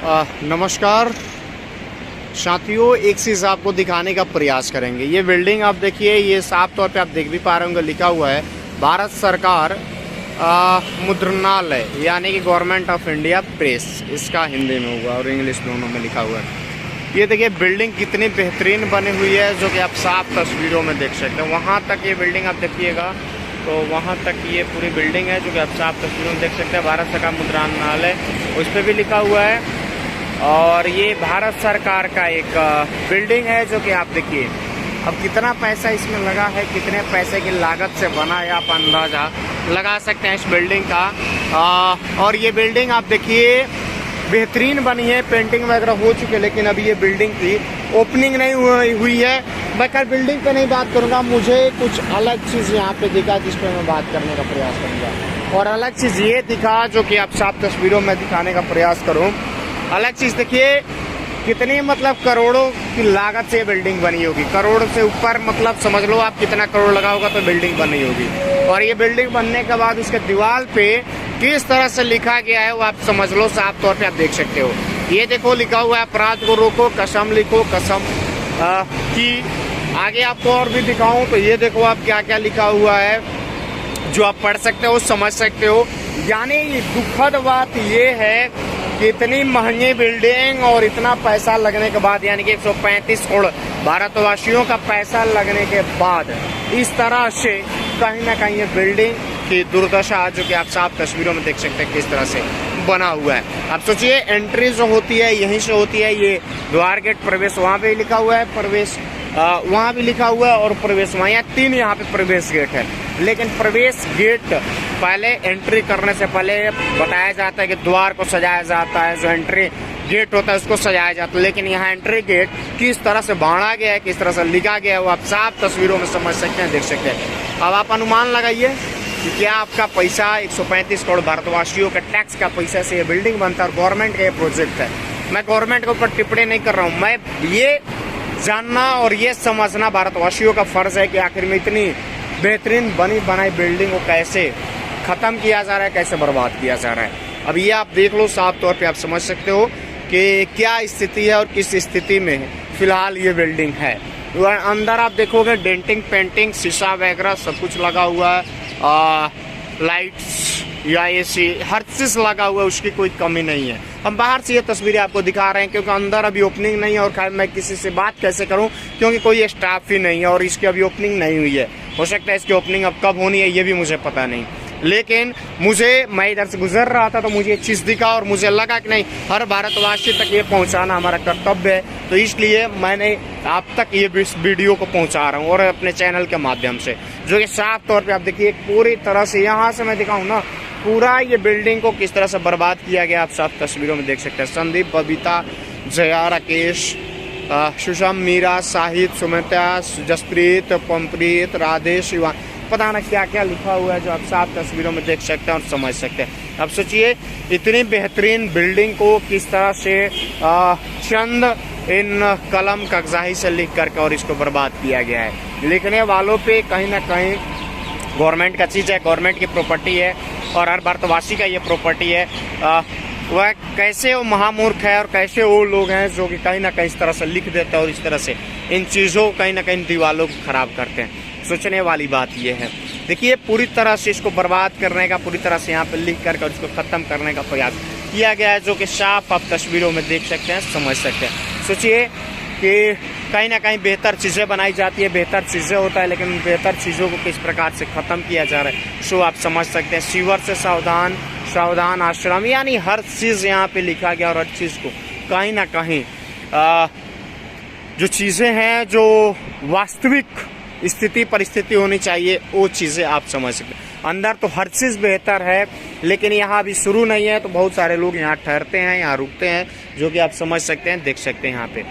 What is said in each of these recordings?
नमस्कार साथियों, एक चीज़ आपको दिखाने का प्रयास करेंगे। ये बिल्डिंग आप देखिए, ये साफ तौर पे आप देख भी पा रहे होंगे, लिखा हुआ है भारत सरकार मुद्रणालय, यानी कि गवर्नमेंट ऑफ इंडिया प्रेस। इसका हिंदी में हुआ और इंग्लिश दोनों में लिखा हुआ है। ये देखिए बिल्डिंग कितनी बेहतरीन बनी हुई है, जो कि आप साफ तस्वीरों में देख सकते हैं। वहाँ तक ये बिल्डिंग आप देखिएगा तो वहाँ तक ये पूरी बिल्डिंग है, जो कि आप साफ तस्वीरों में देख सकते हैं। भारत सरकार मुद्रणालय उस पर भी लिखा हुआ है। और ये भारत सरकार का एक बिल्डिंग है, जो कि आप देखिए अब कितना पैसा इसमें लगा है, कितने पैसे की लागत से बना है, आप अंदाज़ा लगा सकते हैं इस बिल्डिंग का। और ये बिल्डिंग आप देखिए बेहतरीन बनी है, पेंटिंग वगैरह हो चुकी है, लेकिन अभी ये बिल्डिंग की ओपनिंग नहीं हुई है। मैं खैर बिल्डिंग पे नहीं बात करूँगा, मुझे कुछ अलग चीज़ यहाँ पे दिखा जिस पर मैं बात करने का प्रयास करूँगा। और अलग चीज़ ये दिखा जो कि आप साफ तस्वीरों में दिखाने का प्रयास करूँ। अलग चीज़ देखिए कितनी मतलब करोड़ों की लागत से ये बिल्डिंग बनी होगी, करोड़ से ऊपर, मतलब समझ लो आप कितना करोड़ लगा होगा तो बिल्डिंग बनी होगी। और ये बिल्डिंग बनने के बाद उसके दीवार पे किस तरह से लिखा गया है वो आप समझ लो, साफ तौर पे आप देख सकते हो। ये देखो लिखा हुआ है अपराध को रोको, कसम लिखो, कसम की। आगे आपको और भी दिखाऊं तो ये देखो आप क्या क्या लिखा हुआ है, जो आप पढ़ सकते हो, समझ सकते हो। यानी दुखद बात ये है कि इतनी महंगी बिल्डिंग और इतना पैसा लगने के बाद, यानी कि 135 करोड़ भारतवासियों का पैसा लगने के बाद इस तरह से कहीं ना कहीं ये बिल्डिंग की दुर्दशा, जो कि आप साफ तस्वीरों में देख सकते हैं किस तरह से बना हुआ है। आप सोचिए एंट्री जो होती है यहीं से होती है, ये द्वार गेट प्रवेश वहाँ पे लिखा हुआ है, प्रवेश वहाँ भी लिखा हुआ है, और प्रवेश वहाँ, यहाँ 3 यहाँ पे प्रवेश गेट है। लेकिन प्रवेश गेट पहले एंट्री करने से पहले बताया जाता है कि द्वार को सजाया जाता है, जो एंट्री गेट होता है उसको सजाया जाता है। लेकिन यहाँ एंट्री गेट किस तरह से बांधा गया है, किस तरह से लिखा गया है, वो आप साफ तस्वीरों में समझ सकते हैं, देख सकते हैं। अब आप अनुमान लगाइए कि क्या आपका पैसा 135 करोड़ भारतवासियों के टैक्स का पैसा से ये बिल्डिंग बनता है, और गवर्नमेंट का ये प्रोजेक्ट है। मैं गवर्नमेंट के ऊपर टिप्पणी नहीं कर रहा हूँ, मैं ये जानना और ये समझना भारतवासियों का फर्ज है कि आखिर में इतनी बेहतरीन बनी बनाई बिल्डिंग को कैसे खत्म किया जा रहा है, कैसे बर्बाद किया जा रहा है। अब ये आप देख लो, साफ तौर पे आप समझ सकते हो कि क्या स्थिति है और किस स्थिति में फिलहाल ये बिल्डिंग है। अंदर आप देखोगे डेंटिंग, पेंटिंग, शीशा वगैरह सब कुछ लगा हुआ है, लाइट्स या एसी हर चीज़ लगा हुआ है, उसकी कोई कमी नहीं है। हम बाहर से ये तस्वीरें आपको दिखा रहे हैं क्योंकि अंदर अभी ओपनिंग नहीं है, और खैर मैं किसी से बात कैसे करूं क्योंकि कोई स्टाफ ही नहीं है और इसकी अभी ओपनिंग नहीं हुई है। हो सकता है इसकी ओपनिंग अब कब होनी है ये भी मुझे पता नहीं। लेकिन मैं इधर से गुजर रहा था तो मुझे ये चीज़ दिखा और मुझे लगा कि नहीं, हर भारतवासी तक ये पहुंचाना हमारा कर्तव्य है, तो इसलिए मैंने आप तक ये वीडियो को पहुंचा रहा हूं, और अपने चैनल के माध्यम से, जो कि साफ तौर पे आप देखिए पूरी तरह से, यहाँ से मैं दिखाऊं ना, पूरा ये बिल्डिंग को किस तरह से बर्बाद किया गया, आप साफ तस्वीरों में देख सकते हैं। संदीप, बबीता, जया, राकेश, सुषम, मीरा, साहिद, सुमिता, जसप्रीत, पंप्रीत, राधे, शिवा, पता ना क्या क्या लिखा हुआ है, जो आप साफ तस्वीरों में देख सकते हैं और समझ सकते हैं। अब सोचिए इतनी बेहतरीन बिल्डिंग को किस तरह से चंद इन कलम कगजाही से लिख करके और इसको बर्बाद किया गया है। लिखने वालों पे कहीं ना कहीं गवर्नमेंट का चीज़ है, गवर्नमेंट की प्रॉपर्टी है, और हर भारतवासी का ये प्रॉपर्टी है। वह कैसे वो महामूर्ख है और कैसे वो लोग हैं जो कि कहीं ना कहीं इस तरह से लिख देते हैं और इस तरह से इन चीज़ों को कहीं ना कहीं दीवालों को खराब करते हैं। सोचने वाली बात ये है। देखिए पूरी तरह से इसको बर्बाद करने का, पूरी तरह से यहाँ पे लिख करके और इसको ख़त्म करने का प्रयास किया गया है, जो कि साफ आप तस्वीरों में देख सकते हैं, समझ सकते हैं। सोचिए कि कहीं ना कहीं बेहतर चीज़ें बनाई जाती है, बेहतर चीज़ें होता है, लेकिन बेहतर चीज़ों को किस प्रकार से ख़त्म किया जा रहा है सो आप समझ सकते हैं। सीवर से सावधान, सावधान आश्रम, यानी हर चीज़ यहाँ पे लिखा गया, और हर चीज़ को कहीं ना कहीं जो चीज़ें हैं, जो वास्तविक स्थिति परिस्थिति होनी चाहिए, वो चीज़ें आप समझ सकते हैं। अंदर तो हर चीज़ बेहतर है, लेकिन यहाँ अभी शुरू नहीं है, तो बहुत सारे लोग यहाँ ठहरते हैं, यहाँ रुकते हैं, जो कि आप समझ सकते हैं, देख सकते हैं यहाँ पे।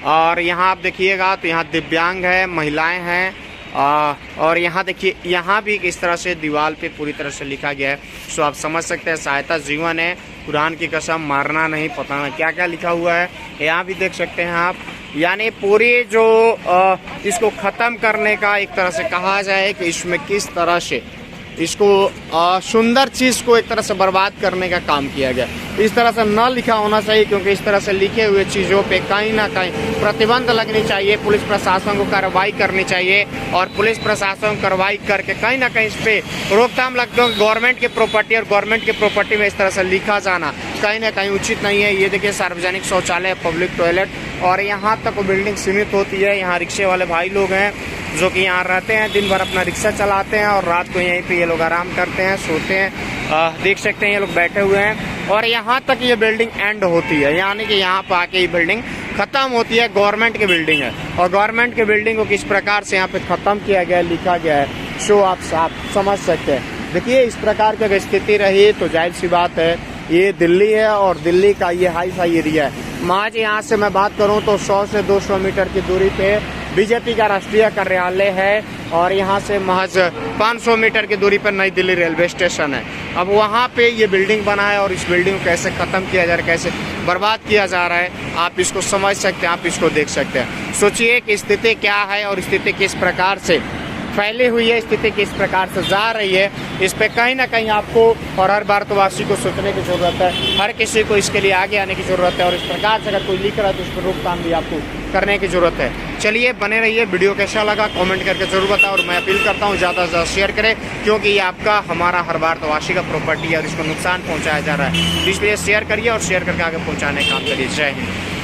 और यहाँ आप देखिएगा तो यहाँ दिव्यांग है, महिलाएं हैं, और यहाँ देखिए यहाँ भी इस तरह से दीवार पे पूरी तरह से लिखा गया है, सो आप समझ सकते हैं। सहायता जीवन है, कुरान की कसम, मारना नहीं, पता ना क्या क्या लिखा हुआ है, यहाँ भी देख सकते हैं आप। यानी पूरी जो इसको ख़त्म करने का एक तरह से कहा जाए कि इसमें किस तरह से इसको सुंदर चीज़ को एक तरह से बर्बाद करने का काम किया गया। इस तरह से न लिखा होना चाहिए, क्योंकि इस तरह से लिखे हुए चीज़ों पे कहीं ना कहीं प्रतिबंध लगनी चाहिए। पुलिस प्रशासन को कार्रवाई करनी चाहिए और पुलिस प्रशासन को कार्रवाई करके कहीं ना कहीं इस पर रोकथाम लगता है। गवर्नमेंट की प्रॉपर्टी और गवर्नमेंट की प्रॉपर्टी में इस तरह से लिखा जाना कहीं ना कहीं उचित नहीं है। ये देखिए सार्वजनिक शौचालय, पब्लिक टॉयलेट, और यहाँ तक वो बिल्डिंग सीमित होती है। यहाँ रिक्शे वाले भाई लोग हैं जो कि यहाँ रहते हैं, दिन भर अपना रिक्शा चलाते हैं और रात को यहीं पे ये लोग आराम करते हैं, सोते हैं। देख सकते हैं ये लोग बैठे हुए हैं और यहाँ तक ये बिल्डिंग एंड होती है, यानी कि यहाँ पर आके ये बिल्डिंग खत्म होती है। गवर्नमेंट की बिल्डिंग है और गवर्नमेंट की बिल्डिंग को किस प्रकार से यहाँ पे खत्म किया गया है, लिखा गया है, सो आप समझ सकते हैं। देखिए इस प्रकार की अगर स्थिति रही तो जाहिर सी बात है ये दिल्ली है और दिल्ली का ये हाई फाई एरिया है। महज यहाँ से मैं बात करूँ तो 100 से 200 मीटर की दूरी पे बीजेपी का राष्ट्रीय कार्यालय है और यहाँ से महज 500 मीटर की दूरी पर नई दिल्ली रेलवे स्टेशन है। अब वहाँ पे ये बिल्डिंग बना है और इस बिल्डिंग को कैसे ख़त्म किया जा रहा है, कैसे बर्बाद किया जा रहा है, आप इसको समझ सकते हैं, आप इसको देख सकते हैं। सोचिए कि स्थिति क्या है और स्थिति किस प्रकार से फैली हुई है, स्थिति किस प्रकार से जा रही है। इस पे कहीं ना कहीं आपको और हर भारतवासी को सोचने की ज़रूरत है। हर किसी को इसके लिए आगे आने की ज़रूरत है और इस प्रकार से अगर कोई लिख रहा है तो उस पर रोकथाम भी आपको करने की ज़रूरत है। चलिए बने रहिए, वीडियो कैसा लगा कमेंट करके ज़रूर बताओ और मैं अपील करता हूँ ज़्यादा से ज़्यादा शेयर करें, क्योंकि ये आपका हमारा हर भारतवासी का प्रॉपर्टी है और इसको नुकसान पहुँचाया जा रहा है। इसलिए शेयर करिए और शेयर करके आगे पहुँचाने का काम करिए। जय हिंद।